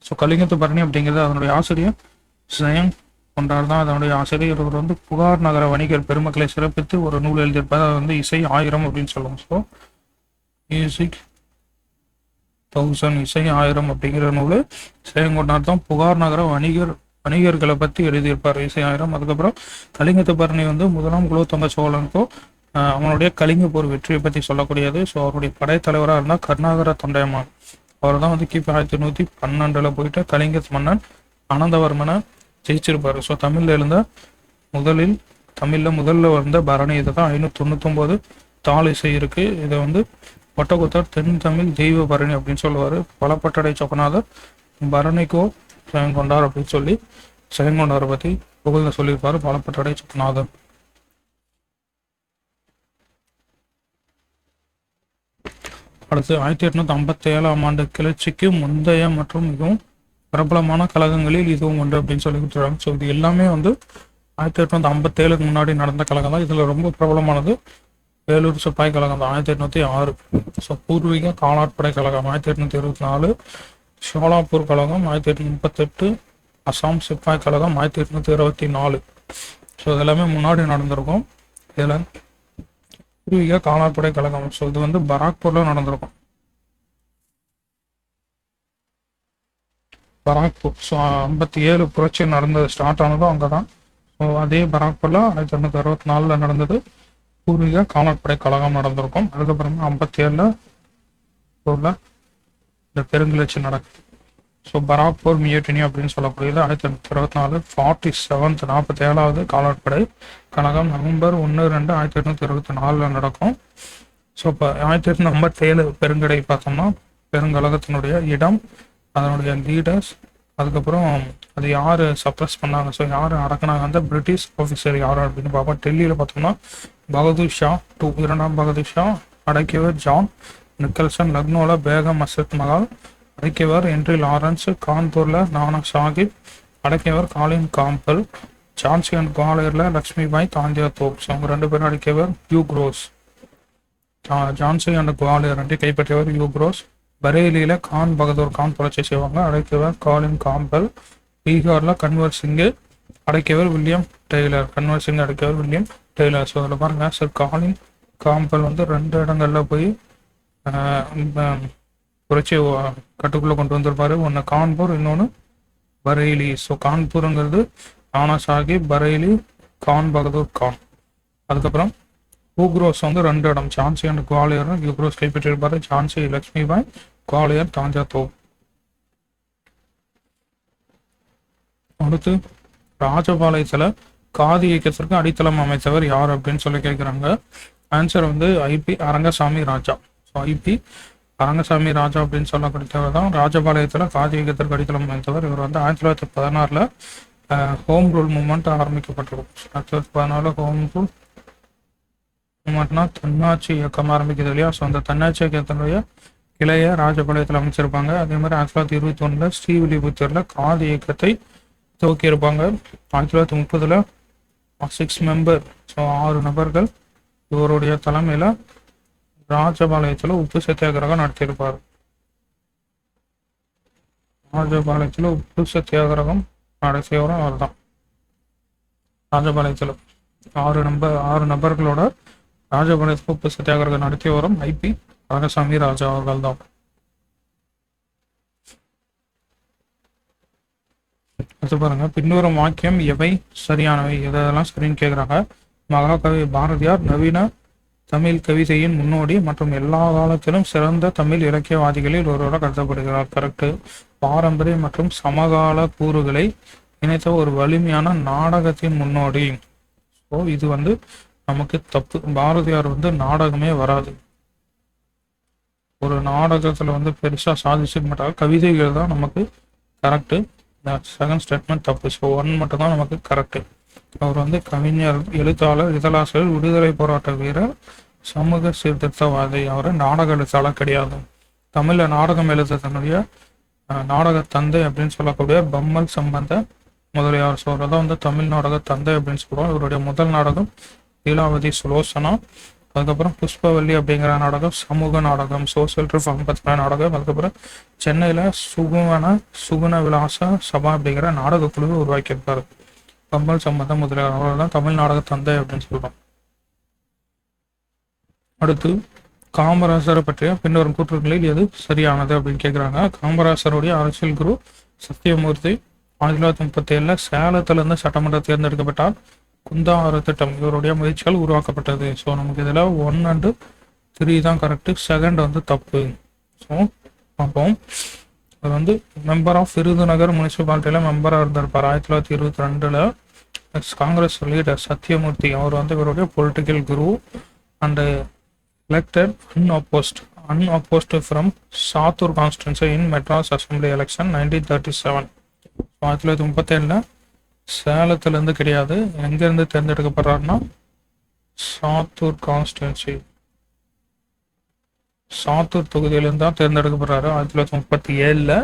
ஸோ கலிங்கத்து பரணி அப்படிங்கிறது அதனுடைய ஆசிரியர் ஜெயம் கொண்டார் தான் அதனுடைய ஆசிரியர். இவர் வந்து புகார் நகர வணிகர் பெருமக்களை சிறப்பித்து ஒரு நூல் எழுதியிருப்பார். அது வந்து இசை 1000 அப்படின்னு சொல்லுவோம். ஸோ மியூசிக் 1000, இசை 1000 அப்படிங்கிற நூல் ஜெயங்கொண்டார் தான் புகார் நகர வணிகர்களை பற்றி எழுதியிருப்பார், இசை 1000. அதுக்கப்புறம் கலிங்கத்து பரணி வந்து முதலாம் குலோத்துங்க சோழனுக்கோ அவனுடைய கலிங்க போர் வெற்றியை பற்றி சொல்லக்கூடியது. ஸோ அவருடைய படைத்தலைவராக இருந்தால் கருணாகர தொண்டையம்மான். அவர் தான் வந்து கிபி 1812 போயிட்டு கலிங்க மன்னன் அனந்தவர்மனை ஜெயிச்சிருப்பாரு. ஸோ தமிழ்ல முதல்ல வந்த பரணி இதை தான் 599 தாள் இசை இருக்கு. இதை வந்து ஒட்டக்குத்தர் தென் தமிழ் தெய்வ பரணி அப்படின்னு சொல்லுவார். பலப்பட்டடை சொக்கநாதர் பரணிக்கோ ஜெயங்கொண்டார் அப்படின்னு சொல்லி ஜெயங்கொண்டாரை பற்றி புகழ்ந்து சொல்லியிருப்பாரு பலப்பட்டடை சொக்கநாதர். அடுத்து 1857ஆம் ஆண்டு கிளர்ச்சிக்கு முந்தைய மற்றும் மிகவும் பிரபலமான கழகங்களில் இதுவும் ஒன்று அப்படின்னு சொல்லி கொடுத்துருக்காங்க. ஸோ இது எல்லாமே வந்து 1857க்கு முன்னாடி நடந்த கழகம் தான். இதில் ரொம்ப பிரபலமானது வேலூர் சிப்பாய் கழகம் தான் 1806. ஸோ பூர்வீக காலாட்படை கழகம் 1824, ஷோலாப்பூர் கழகம் 1838, அசாம் சிப்பாய் கழகம் 1824. ஸோ இதெல்லாமே முன்னாடி நடந்திருக்கும். இதில் பூர்வீக காலாட்படை கழகம், ஸோ இது வந்து பராக்பூர்ல நடந்திருக்கும். பராக்பூர், ஸோ 57 புரட்சி நடந்தது ஸ்டார்ட் ஆனதும் அங்கே தான். ஸோ அதே பராக்பூர்ல 1864 நடந்தது பூர்வீக காலாட்படை கழகம் நடந்திருக்கும். அதுக்கப்புறமா 57 இந்த பெருங்கிளர்ச்சி நடக்குது. ஸோ பராக்பூர் மியூட்டினி அப்படின்னு சொல்லக்கூடியது 1824 47th 47வது காலாட்படை கழகம் நவம்பர் 1, 2, 1824 நடக்கும். ஸோ இப்போ 1857 பெருங்கடை பார்த்தோம்னா பெருங்கழகத்தினுடைய இடம், அதனுடைய லீடர்ஸ், அதுக்கப்புறம் அது யார் சப்ரஸ் பண்ணாங்க, ஸோ யார் அடக்குனாங்க, அந்த பிரிட்டிஷ் ஆஃபீஸர் யார் அப்படின்னு பார்ப்போம். டெல்லியில் பார்த்தோம்னா பகதூர் ஷா 2, 2ஆம் பகதூர் ஷா, அடக்கியவர் ஜான் நிக்கல்சன். லக்னோவில் பேகம் அசத் மகால், அடக்கியவர் ஹென்ரி லாரன்ஸ். கான்பூரில் நானா சாஹிப், அடக்கியவர் காலின் காம்பல். ஜான்சி அண்ட் குவாலியரில் லக்ஷ்மிபாய் தாந்தியா தோப், ஸோ அவங்க 2 பேரும் அடக்கியவர் Hugh Rose. Jhansi and Gwalior 2 கைப்பற்றியவர் யூ குரோஸ். பரேலியில் கான் பகதூர் கான் புரட்சி செய்வாங்க, அடைக்கவர் காலின் காம்பல். பீகாரில் கன்வர் சிங்கு, அடைக்கவர் வில்லியம் டெய்லர். கன்வர் சிங் அடைக்கவர் வில்லியம் டெய்லர். ஸோ அதில் பாருங்கள் சார், காலின் காம்பல் வந்து 2 இடங்களில் போய் புரட்சியை கட்டுக்குள்ளே கொண்டு வந்திருப்பாரு. ஒன்று கான்பூர், இன்னொன்று பரேலி. ஸோ கான்பூருங்கிறது நானா சாஹிப், பரேலி கான் பகதூர் கான். அதுக்கப்புறம் யூக்ரோஸ் வந்து 2 இடம், ஜான்சி அண்ட் குவாலியர். யூக்ரோஸ் கைப்பற்றியிருப்பாரு. ஜான்சி லக்ஷ்மிபாய், குவாலியர் தாஞ்சா தோப். அடுத்து ராஜபாளையத்தில் காதி இயக்கத்திற்கு அடித்தளம் அமைத்தவர் யார் அப்படின்னு சொல்லி கேட்குறாங்க. ஆன்சர் வந்து ஐபி அரங்கசாமி ராஜா. ஸோ ஐபி அரங்கசாமி ராஜா அப்படின்னு சொல்லக்கூடியவர் தான் ராஜபாளையத்தில் காதி இயக்கத்திற்கு அடித்தளம் அமைத்தவர். இவர் வந்து 1916 ஹோம் ரூல் மூவ்மெண்ட் ஆரம்பிக்கப்பட்டிருக்கும். 1914 ஹோம் ரூல் மூவ்மெண்ட்னா தன்னாட்சி இயக்கம் ஆரம்பிக்கிறது இல்லையா. ஸோ அந்த தன்னாட்சி இயக்கத்தினுடைய கிளைய ராஜபாளையத்தில் அமைச்சிருப்பாங்க. அதே மாதிரி 1921 ஸ்ரீவில்லிபுத்தூரில் காதி இயக்கத்தை துவக்கியிருப்பாங்க. 1930 6 மெம்பர், ஸோ 6 நபர்கள் இவருடைய தலைமையில் ராஜபாளையத்தில் உப்பு சத்தியாகிரகம் நடத்தியிருப்பார். ராஜபாளையத்தில் உப்பு சத்தியாகிரகம் நடத்தியவரும் அவர் தான். ராஜபாளையத்தில் ஆறு நபர்களோட ராஜபாளைய தோப்பு சத்தியாகிரகம் நடத்தி வரும் ஐபி ரங்கசாமி ராஜா அவர்கள் தான். அது பாருங்க, பின்வரும் வாக்கியம் எவை சரியானவை, எதெல்லாம் சரின்னு கேட்குறாங்க. மகாகவி பாரதியார் நவீன தமிழ் கவிதையின் முன்னோடி மற்றும் எல்லா காலத்திலும் சிறந்த தமிழ் இலக்கியவாதிகளில் ஒருவராக கருதப்படுகிறார். கரெக்டு. பாரம்பரிய மற்றும் சமகால கூறுகளை இணைத்த ஒரு வலிமையான நாடகத்தின் முன்னோடி. ஸோ இது நமக்கு தப்பு. பாரதியார் நாடகமே வராது. ஒரு நாடகத்தில் பெருசாக சாதிச்சுக்க மாட்டாங்க. கவிதைகள் தான் நமக்கு கரெக்டு. செகண்ட் ஸ்டேட்மெண்ட் தப்பு. ஸோ 1 மட்டும்தான் நமக்கு கரெக்டு. அவர் கவிஞர், எழுத்தாளர், இதழாசிரியர், விடுதலை போராட்ட வீரர், சமூக சீர்திருத்தவாதி. அவர் நாடக எழுத்தாளர் கிடையாது. தமிழில் நாடகம் எழுதுறதுனுடைய நாடக தந்தை அப்படின்னு சொல்லக்கூடிய பம்மல் சம்பந்த முதலியார். ஸோ தான் தமிழ் நாடக தந்தை அப்படின்னு சொல்கிறோம். இவருடைய முதல் நாடகம் லீலாவதி சுலோசனா. அதுக்கப்புறம் புஷ்பவல்லி அப்படிங்கிற நாடகம் சமூக நாடகம், சோசியல் ரிஃபார்ம் பற்றின நாடகம். அதுக்கப்புறம் சென்னையில் சுகுண விலாச சபா அப்படிங்கிற நாடக குழுவை உருவாக்கியிருப்பார். பம்மல் சம்பந்த முதலியார் அவர்கள் தான் தமிழ் நாடக தந்தை அப்படின்னு சொல்கிறோம். அடுத்து காமராசரை பற்றிய பின்வரும் கூற்றுகளில் எது சரியானது அப்படின்னு கேட்குறாங்க. காமராசருடைய அரசியல் குரு சத்தியமூர்த்தி 1937 சேலத்திலிருந்து சட்டமன்ற தேர்ந்தெடுக்கப்பட்டார். குந்தா ஆறு திட்டம் இவருடைய முயற்சியால் உருவாக்கப்பட்டது. ஸோ நமக்கு இதில் 1 and 3 தான் கரெக்டு. செகண்ட் தப்பு. ஸோ பார்ப்போம். அது மெம்பர் ஆஃப் விருதுநகர் முனிசிபாலிட்டியில் மெம்பராக இருந்திருப்பார் 1922. காங்கிரஸ் லீடர் சத்தியமூர்த்தி அவர் இவருடைய political Guru and elected unopposed from Sattur constituency in Madras assembly election 1937. 1937 சேலத்திலிருந்து கிடையாது. எங்கேருந்து தேர்ந்தெடுக்கப்படுறாருன்னா சாத்தூர் கான்ஸ்டிடுவன்சி, சாத்தூர் தொகுதியிலிருந்து தான் தேர்ந்தெடுக்கப்படுறாரு. 1937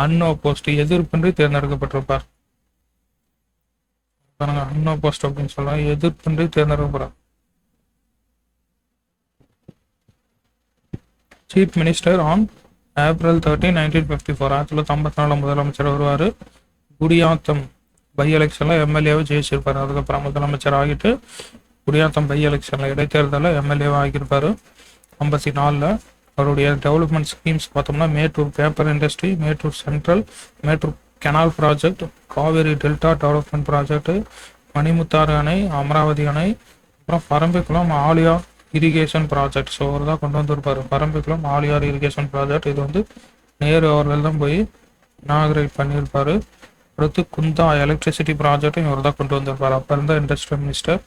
அன்ஆப்போஸ்ட் எதிர்ப்பின்றி தேர்ந்தெடுக்கப்பட்டிருப்பார். அன்ஆப்போஸ்ட் அப்படின்னு சொல்லலாம், எதிர்ப்பின்றி தேர்ந்தெடுக்கப்படுறார். Chief minister on April 13, 1954. 1954 முதலமைச்சர் வருவார். குடியாத்தம் பை எலெக்ஷனில் எம்எல்ஏவை ஜெயிச்சிருப்பார். அதுக்கப்புறம் முதலமைச்சர் ஆகிட்டு குடியாத்தம் பை எலெக்ஷனில் இடைத்தேர்தலில் எம்எல்ஏவை ஆகியிருப்பார் 1954. அவருடைய டெவலப்மெண்ட் ஸ்கீம்ஸ் பார்த்தோம்னா Mettur paper industry, Mettur central, Mettur canal project, Kaveri delta development project, Manimuthar அணை, அமராவதி அணை, அப்புறம் Parambikulam Aliyar irrigation project. So அவர் தான் கொண்டு வந்திருப்பார் பரம்பிக்குளம் ஆலியார் இரிகேஷன் ப்ராஜெக்ட். இது நேரு அவர்கள் தான் போய் இனாகரேட் பண்ணியிருப்பார். அடுத்து குந்தா எலக்ட்ரிசிட்டி ப்ராஜெக்டும் இவர் தான் கொண்டு வந்திருப்பார். அப்போ இருந்த இண்டஸ்ட்ரியல் மினிஸ்டர்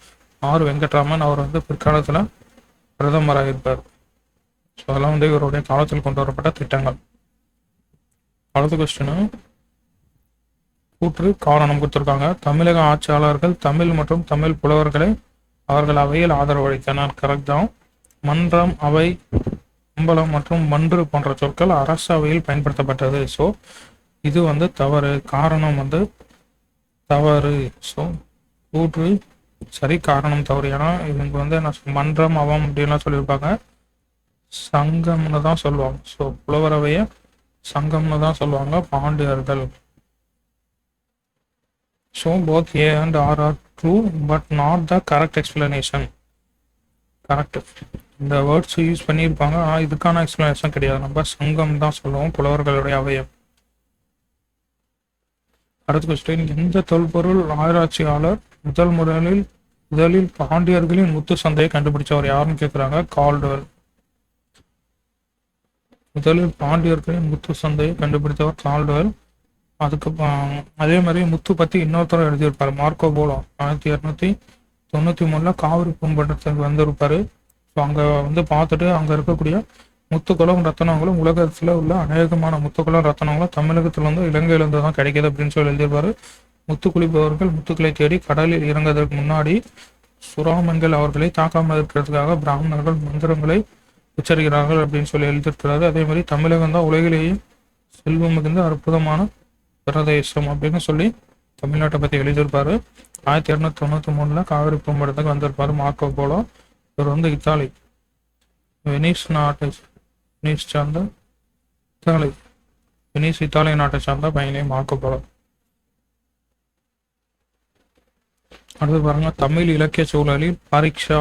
ஆர் வெங்கட்ராமன். அவர் பிற்காலத்தில் பிரதமராக இருப்பார். ஸோ அதெல்லாம் இவருடைய காலத்தில் கொண்டு வரப்பட்ட திட்டங்கள். அடுத்த கொஸ்டின் கூற்று காரணம் கொடுத்துருக்காங்க. தமிழக ஆட்சியாளர்கள் தமிழ் மற்றும் தமிழ் புலவர்களை அவர்கள் அவையில் ஆதரவு அளித்தனர். கரெக்ட் தான். மன்றம், அவை, அம்பலம் மற்றும் மன்று போன்ற சொற்கள் அரசு அவையில் பயன்படுத்தப்பட்டது. ஸோ இது தவறு. காரணம் தவறு. ஸோ கூற்று சரி, காரணம் தவறு. ஏன்னா இவங்க என்ன மன்றம், அவம் அப்படின்லாம் சொல்லியிருப்பாங்க. சங்கம்னு தான் சொல்லுவாங்க. ஸோ புலவரவைய சங்கம்னு தான் சொல்லுவாங்க பாண்டியர்கள். So both A and R are true but not the correct explanation. Correct. இந்த வேர்ட்ஸ் யூஸ் பண்ணியிருப்பாங்க, ஆனால் இதுக்கான எக்ஸ்பிளனேஷன் கிடையாது. நம்ம சங்கம் தான் சொல்லுவோம் புலவர்களுடைய அவயம். அடுத்த கொஸ்டின், எந்த தொல்பொருள் ஆராய்ச்சியாளர் முதலில் பாண்டியர்களின் முத்து சந்தையை கண்டுபிடிச்சவர் யாருன்னு கேட்குறாங்க. கால்டுவெல். முதலில் பாண்டியர்களின் முத்து சந்தையை கண்டுபிடித்தவர் கால்டுவெல். அதுக்கு அதே மாதிரி முத்து பற்றி இன்னொருத்தர் எழுதியிருப்பார் மார்க்கோ போலோ. 1893 காவிரி பூம்பட்டத்துக்கு வந்திருப்பார். ஸோ அங்கே பார்த்துட்டு அங்கே இருக்கக்கூடிய முத்துக்களும் ரத்தனங்களும் உலகத்தில் உள்ள அநேகமான முத்துக்களும் ரத்தனங்களும் தமிழகத்தில் இலங்கையிலிருந்து தான் கிடைக்கிது அப்படின்னு சொல்லி எழுதியிருப்பார். முத்து குளிப்பவர்கள் முத்துக்களை தேடி கடலில் இறங்குவதற்கு முன்னாடி சுறாமன்கள் அவர்களை தாக்காமல் இருக்கிறதுக்காக பிராமணர்கள் மந்திரங்களை உச்சரிக்கிறார்கள் அப்படின்னு சொல்லி எழுதியிருக்கிறாரு. அதே மாதிரி தமிழகம் தான் உலகிலேயே செல்வம் மிகுந்த அற்புதமான பிரதேசம் அப்படின்னு சொல்லி தமிழ்நாட்டை பற்றி எழுதியிருப்பாரு. 1893 காவிரி பூம்படத்துக்கு வந்திருப்பாரு மார்க்கோ போலோ. இவர் இத்தாலி, வெனிஸ் சார்ந்த இத்தாலி நாட்டை சார்ந்த பயணி மார்க்கோ போலோ. அடுத்து பாருங்க, தமிழ் இலக்கிய சூழலில் பரீட்சா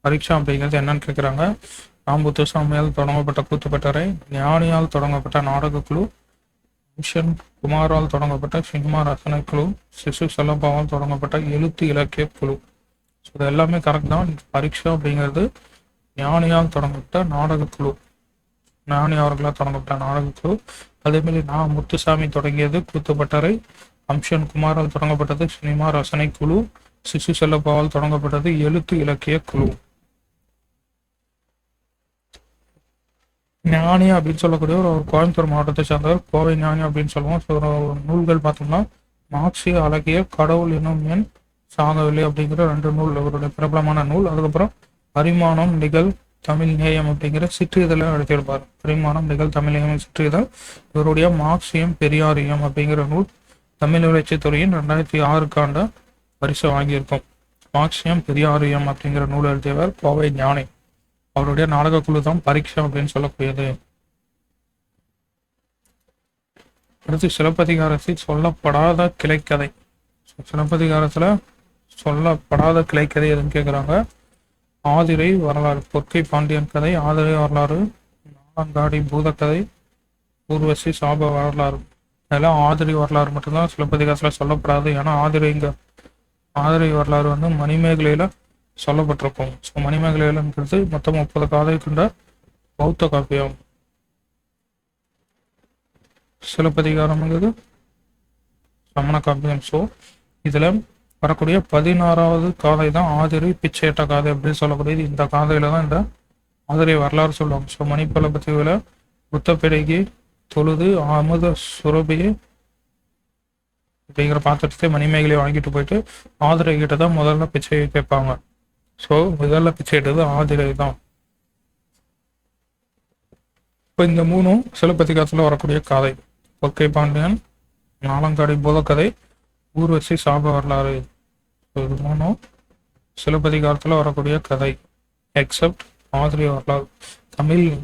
பரீட்சா அப்படிங்கிறது என்னன்னு கேட்குறாங்க. ராம்புத்துசாமியால் தொடங்கப்பட்ட கூத்துப்பட்டறை, ஞானியால் தொடங்கப்பட்ட நாடகக்குழு, மிஷன் குமாரால் தொடங்கப்பட்ட சினிமா ரசனை குழு, சிசு செல்லப்பாவால் தொடங்கப்பட்ட எழுத்து இலக்கிய குழு. ஸோ இது எல்லாமே கரெக்ட் தான். பரீட்சா அப்படிங்கிறது ஞானியால் தொடங்கப்பட்ட நாடகக்குழு, ஞானி அவர்களால் தொடங்கப்பட்ட நாடகக்குழு. அதேமாதிரி நான் முத்துசாமி தொடங்கியது கூத்துப்பட்டறை, அம்ஷன் குமாரால் தொடங்கப்பட்டது சினிமா ரசனை குழு, சிசு செல்லப்பாவால் தொடங்கப்பட்டது எழுத்து இலக்கிய குழு. ஞானி அப்படின்னு சொல்லக்கூடிய ஒரு கோயம்புத்தூர் மாவட்டத்தை சேர்ந்தவர் கோவை ஞானி அப்படின்னு சொல்லுவோம். ஸோ நூல்கள் பார்த்தோம்னா மார்க்சிய அழகிய கடவுள் என்னும் எண் சாகவில்லை அப்படிங்கிற 2 நூல் அவருடைய பிரபலமான நூல். அதுக்கப்புறம் பரிமாணம் நிகழ் தமிழ் நேயம் அப்படிங்கிற சிற்றிதழை எழுதியிருப்பார். பரிமாணம் நிகழ் தமிழ் நேயம் சிற்றிதழ். இவருடைய மார்க்சியம் பெரியாரியம் அப்படிங்கிற நூல் தமிழ் வளர்ச்சித்துறையின் 2006 பரிசு வாங்கியிருக்கும். மார்க்சியம் பெரியாரியம் அப்படிங்கிற நூல் எழுதியவர் கோவை ஞானி. அவருடைய நாடக குழு தான் பரீட்சா அப்படின்னு சொல்லக்கூடியது. அடுத்து சிலப்பதிகாரத்தில் சொல்லப்படாத கிளைக்கதை. சிலப்பதிகாரத்துல சொல்லப்படாத கிளைக்கதை எதுன்னு கேட்குறாங்க. ஆதிரை வரலாறு, பொற்கை பாண்டியன் கதை, ஆதிரை வரலாறு, நாளங்காடி பூதக்கதை, ஊர்வசி சாப வரலாறு. அதெல்லாம் ஆதிரை வரலாறு மட்டும்தான் சிலப்பதிகாரத்தில் சொல்லப்படாது. ஏன்னா ஆதிரை வரலாறு வந்து மணிமேகலையில சொல்லப்பட்டிருக்கும். ஸோ மணிமேகலையிலங்கிறது மொத்தம் 30 காதை கொண்ட பௌத்த காப்பியம். சிலப்பதிகாரம்ங்கிறது சமண காப்பியம். ஸோ இதுல வரக்கூடிய 16வது காதை தான் ஆதிரை பிச்சையட்ட காதை அப்படின்னு சொல்லக்கூடியது. இந்த காதையில தான் இந்த ஆதிரை வரலாறு சொல்லுவாங்க. ஸோ மணிப்பல பத்தியில புத்த பிடைக்கு தொழுது அமுத சுரபியை அப்படிங்கிற பாத்திரத்தை மணிமேகலை வாங்கிட்டு போயிட்டு ஆதிரை கிட்ட தான் முதல்ல பிச்சையை கேட்பாங்க. ஸோ முதல்ல பிச்சை எடுத்தது ஆதிரை தான். இப்போ இந்த 3ம் சிலப்பதிகாரத்தில் வரக்கூடிய காதை. பொற்கை பாண்டியன், நாளங்காடி பூதக்கதை, ஊர்வசி சாப வரலாறு. இது 3ம் சிலப்பதிகாரத்தில் வரக்கூடிய கதை. எக்ஸப்ட் ஆதிரை வரலாறு.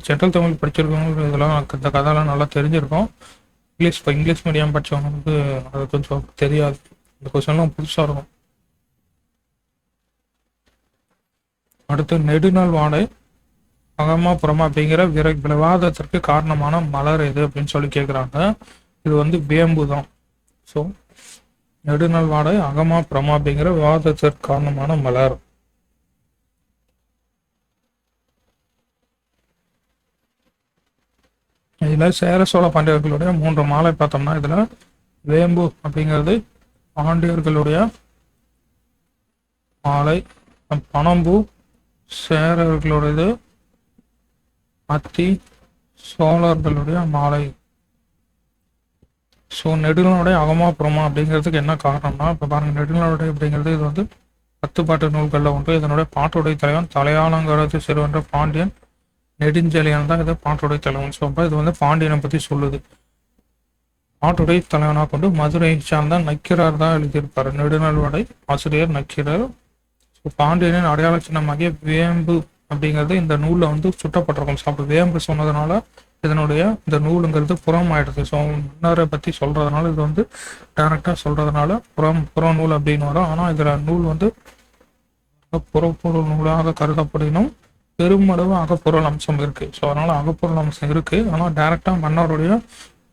ஜென்ரல் தமிழ் படிச்சிருக்கவங்களுக்கு இதெல்லாம் இந்த கதையெல்லாம் நல்லா தெரிஞ்சிருக்கும். இங்கிலீஷ் மீடியம் படித்தவங்களுக்கு அது கொஞ்சம் தெரியாது. இந்த கொஸ்டின்லாம் புதுசாக இருக்கும். அடுத்து நெடுநாள் வாடை அகமா புறமா அப்படிங்கிற விவாதத்திற்கு காரணமான மலர் எது அப்படின்னு சொல்லி கேட்குறாங்க. இது வந்து வேம்பு தான். ஸோ நெடுநாள் வாடை அகமா புறமா அப்படிங்கிற விவாதத்திற்கு காரணமான மலர். இதுல சேர சோழ பாண்டியர்களுடைய 3 மாலை பார்த்தோம்னா இதுல வேம்பு அப்படிங்கிறது பாண்டியர்களுடைய மாலை, பனம்பூ சேரர்களுடையது, அத்தி சோழர்களுடைய மாலை. ஸோ நெடுநாளுடைய அகமாபுரமா அப்படிங்கிறதுக்கு என்ன காரணம்னா, இப்போ பாருங்க, நெடுநாளுடைய அப்படிங்கிறது இது வந்து 10 பாட்டு நூல்களில் ஒன்று. இதனுடைய பாட்டுடைய தலைவன் தலையாளங்கிறது சிறுவன்ற பாண்டியன் நெடுஞ்செழியன் தான் இது பாட்டுடைய தலைவன். ஸோ அப்போ இது வந்து பாண்டியனை பற்றி சொல்லுது. பாட்டுடைய தலைவனாக கொண்டு மதுரை சார்ந்த நக்கீரர் தான் எழுதியிருப்பார். நெடுநாள்வாடை ஆசிரியர் நக்கீரர். ஸோ பாண்டியனின் அடையாள சின்னமாகிய வேம்பு அப்படிங்கிறது இந்த நூலில் வந்து சுட்டப்பட்டிருக்கும். ஸோ அப்போ வேம்பு சொன்னதுனால இதனுடைய இந்த நூலுங்கிறது புறம் ஆயிடுது. ஸோ முன்னரை பற்றி சொல்றதுனால இது வந்து டைரக்டாக சொல்றதுனால புற நூல் அப்படின்னு வரும். ஆனால் இதில் நூல் வந்து புறப்பொருள் நூலாக கருதப்படினும் பெருமளவு அகப்பொருள் அம்சம் இருக்கு. ஸோ அதனால அகப்பொருள் அம்சம் இருக்கு. ஆனால் டைரக்டா மன்னருடைய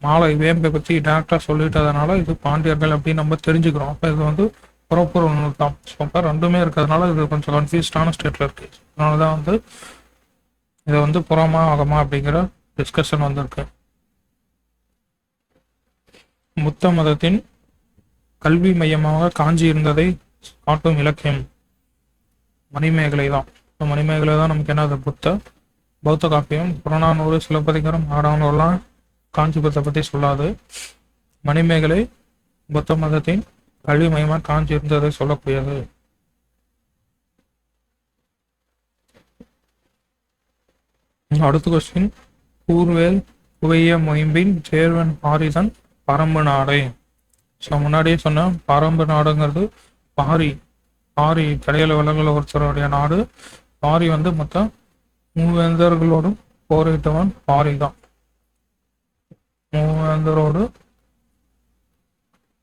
மாலை வேம்பை பற்றி டைரக்டா சொல்லிட்டதுனால இது பாண்டியர்கள் அப்படின்னு நம்ம தெரிஞ்சுக்கிறோம். அப்போ இது வந்து புறப்பொருள் நூல் தான். ஸோ அப்போ ரெண்டுமே இருக்கிறதுனால இது கொஞ்சம் கன்ஃபியூஸ்டான ஸ்டேட்ல இருக்கு. அதனாலதான் வந்து இதை வந்து புறமா அகமா அப்படிங்கிற டிஸ்கஷன் வந்திருக்கு. புத்த மதத்தின் கல்வி மையமாக காஞ்சி இருந்ததை காட்டும் இலக்கியம் மணிமேகலை தான். மணிமேகலை தான் நமக்கு என்னது பௌத்த காப்பியம். புறநானூறு சிலப்பதிகாரம் ஆறானூறுலாம் காஞ்சிபுரத்தை பற்றி சொல்லாது. மணிமேகலை புத்த மதத்தின் கல்வி மையமாக காஞ்சி இருந்ததை சொல்லக்கூடியது. அடுத்த கொஸ்டின், கூர்வேல் குவைய மொயம்பின் சேர்வன் பாரிதன் பரம்பு நாடை. ஸோ முன்னாடியே சொன்ன பரம்பு நாடுங்கிறது பாரி கடையில விலங்குல ஒருத்தருடைய நாடு. பாரி வந்து மொத்தம் 3 வேந்தர்களோடும் போரிட்டவன் பாரி தான். 3 வேந்தரோடு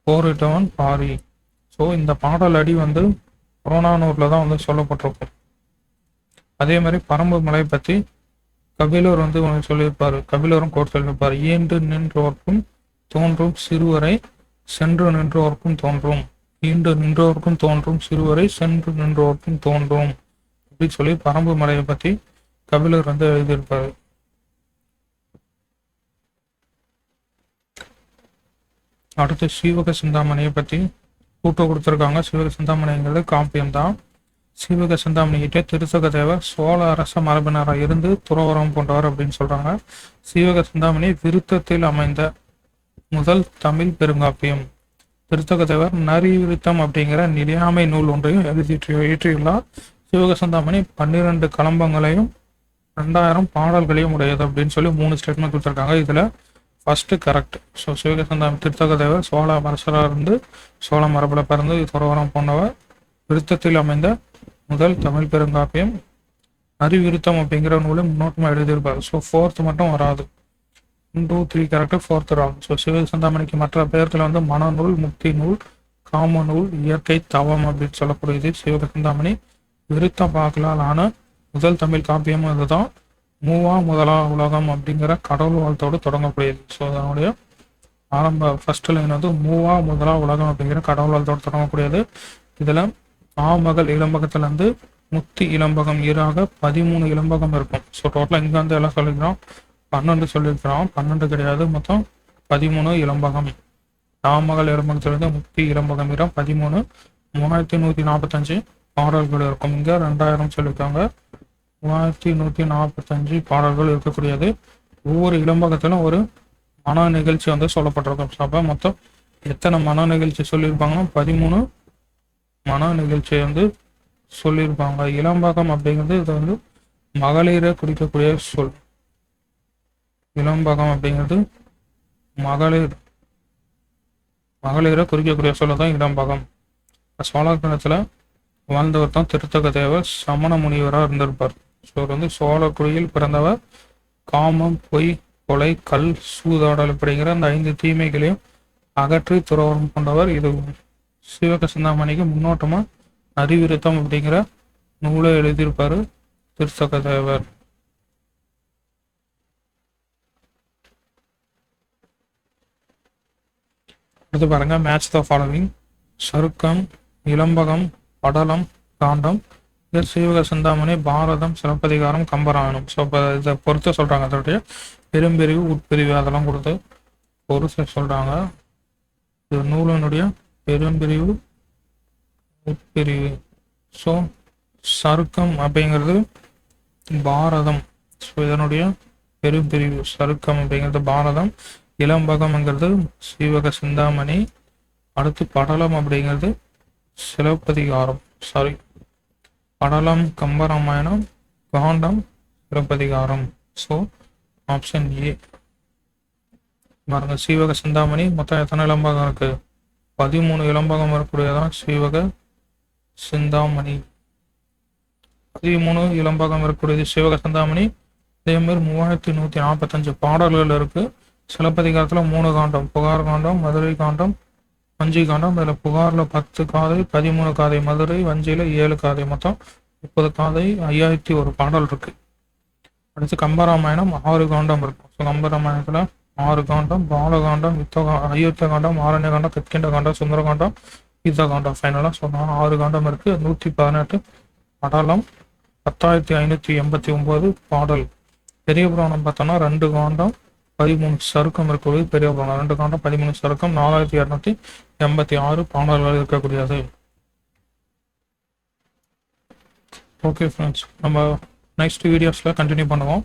போரிட்டவன் பாரி. ஸோ ஸோ இந்த பாடல் அடி வந்து புறநானூரில் தான் வந்து சொல்லப்பட்டிருக்கும். அதே மாதிரி பரம்பு மலை பற்றி கபிலர் வந்து சொல்லியிருப்பார். கபிலரும் கோட் சொல்லியிருப்பார். ஈண்டு நின்றோர்க்கும் தோன்றும் சிறுவரை சென்று நின்றோர்க்கும் தோன்றும், ஈண்டு நின்றோர்க்கும் தோன்றும் சிறுவரை சென்று நின்றோர்க்கும் தோன்றும் அப்படின்னு சொல்லி பரம்பு மலையை பற்றி கபிலர் வந்து எழுதியிருப்பாரு. அடுத்து சீவக சிந்தாமணியை பற்றி கூட்ட கொடுத்துருக்காங்க. சீவக சிந்தாமணிங்கிறது காப்பியம் தான். சீவக சிந்தாமணிகிட்ட திருத்தக தேவர் சோழ அரச மரபினராக இருந்து துறவரம் கொண்டவர் அப்படின்னு சொல்றாங்க. சீவக சிந்தாமணி விருத்தத்தில் அமைந்த முதல் தமிழ் பெருங்காப்பியம். திருத்தக தேவர் நரி விருத்தம் அப்படிங்கிற நிலையாமை நூல் ஒன்றையும் இயற்றியுள்ளார். சீவக சிந்தாமணி 12 கலம்பங்களையும் 2000 பாடல்களையும் உடையது அப்படின்னு சொல்லி 3 ஸ்டேட்மெண்ட் கொடுத்துருக்காங்க. இதுல first correct. So Seevaka Chintamani Thiruthakka Thevar Chola அரசராக இருந்து சோழ மரபில் பிறந்து துறவரம் போனவர். விருத்தத்தில் அமைந்த முதல் தமிழ் பெருங்காப்பியம். அறிவிருத்தம் அப்படிங்கிற நூலை முன்னோட்டமாக எழுதியிருப்பார். ஸோ 4th மட்டும் வராது. 1 2 3 கரெக்டாக 4th ராங். ஸோ சீவக சிந்தாமணிக்கு மற்ற பெயர்கள் வந்து மனநூல், முக்தி நூல், காம நூல், இயற்கை தவம் அப்படின்னு சொல்லக்கூடியது சீவக சிந்தாமணி. விருத்த பாக்களால் ஆன முதல் தமிழ் காப்பியம் இதுதான். மூவா முதலா உலகம் அப்படிங்கிற கடவுள் வாழ்த்தோடு தொடங்கக்கூடியது. ஸோ அதனுடைய ஆரம்ப ஃபர்ஸ்ட் லைன் வந்து மூவா முதலா உலகம் அப்படிங்கிற கடவுள் வாழ்த்தோடு தொடங்கக்கூடியது. இதில் ஆமகள் இளம்பகத்துல இருந்து முக்தி இளம்பகம் ஈராக 13 இளம்பகம் இருக்கும். ஸோ டோட்டலாக இங்கே வந்து எல்லாம் சொல்லிக்கிறோம் 12 சொல்லியிருக்கிறோம். 12 கிடையாது, மொத்தம் 13 இளம்பகம். ஆமகள் இளம்பகத்திலிருந்து முக்தி இளம்பகம் ஈரா 13, 3145 பாடல்கள் இருக்கும். இங்கே 2000 சொல்லியிருக்காங்க. 3145 பாடல்கள் இருக்கக்கூடியது. ஒவ்வொரு இளம்பகத்திலும் ஒரு மன நிகழ்ச்சி வந்து சொல்லப்பட்டிருக்கும். ஸோ அப்போ மொத்தம் எத்தனை மன நிகழ்ச்சி சொல்லியிருப்பாங்கன்னா 13 மன நிகழ்ச்சியை வந்து சொல்லியிருப்பாங்க. இளம்பகம் அப்படிங்கிறது இது வந்து மகளிரை குறிக்கக்கூடிய சொல். இளம்பகம் அப்படிங்கிறது மகளிரை குறிக்கக்கூடிய சொல்ல தான் இளம்பகம். சோழர் காலத்தில் வாழ்ந்தவர் தான் திருத்தக தேவர் சமண முனிவராக இருந்திருப்பார். ஸோ வந்து சோழக்குடியில் பிறந்தவர். காமம், பொய், கொலை, கல், சூதாடல் அப்படிங்கிற அந்த 5 தீமைகளையும் அகற்றி துறவரம் கொண்டவர். இது சீவக சிந்தாமணிக்கு முன்னோட்டமா அறிவிருத்தம் அப்படிங்கிற நூலை எழுதியிருப்பாரு திருத்தக தேவர். அடுத்து பாருங்க, மேட்ச் த ஃபாலோவிங். சருக்கம், இளம்பகம், படலம், காண்டம். இது சீவக சிந்தாமணி, பாரதம், சிலப்பதிகாரம், கம்பராயணம். ஸோ இப்போ இதை பொறுத்து சொல்றாங்க. அதோடைய பெரும்பிரிவு, உட்பிரிவு அதெல்லாம் கொடுத்து பொறுத்து சொல்றாங்க. இது நூலினுடைய பெரும்பிரிவு, உட்பிரிவு. ஸோ சருக்கம் அப்படிங்கிறது பாரதம். ஸோ இதனுடைய பெரும்பிரிவு சருக்கம் அப்படிங்கிறது பாரதம். இளம்பகம்ங்கிறது சீவக சிந்தாமணி. அடுத்து படலம் அப்படிங்கிறது சிலப்பதிகாரம். சாரி, படலம் கம்பராமாயணம், காண்டம் சிலப்பதிகாரம். ஸோ ஆப்ஷன் ஏ பாருங்க. சீவக சிந்தாமணி மொத்தம் எத்தனை இளம்பகம் இருக்கு? 13 இளம்பகம் இருக்கக்கூடியதான் சீவக சிந்தாமணி. 13 இளம்பகம் இருக்கக்கூடியது சீவக சிந்தாமணி. அதே மாதிரி 3145 பாடல்கள் இருக்கு. சிலப்பதிகாரத்துல 3 காண்டம், புகார் காண்டம், மதுரை காண்டம், வஞ்சி காண்டம். இதுல புகார்ல 10 காதை, 13 காதை மதுரை, வஞ்சியில 7 காதை, மொத்தம் 30 காதை, 5001 பாடல் இருக்கு. அடுத்து கம்பராமாயணம் 6 காண்டம் இருக்கும். ஸோ கம்பராமாயணத்துல 6 காண்டம், பாலகாண்டம், அயோத்திய காண்டம், ஆரண்ய காண்டம், கத்கிண்ட காண்டம், சுந்தர காண்டம், யுத்த காண்டம். ஃபைனலாக சொன்னாங்க 6 காண்டம் இருக்கு. 118 படலம், 10589 பாடல். பெரிய புராணம் பார்த்தோம்னா 2 காண்டம், 13 சருக்கம் இருக்கக்கூடிய பெரிய புராணம். 2 காண்டம், 13 சருக்கம், 4286 பாடல்கள் இருக்கக்கூடியது. ஓகே ஃப்ரெண்ட்ஸ், நம்ம நெக்ஸ்ட் வீடியோஸில் கண்டினியூ பண்ணுவோம்.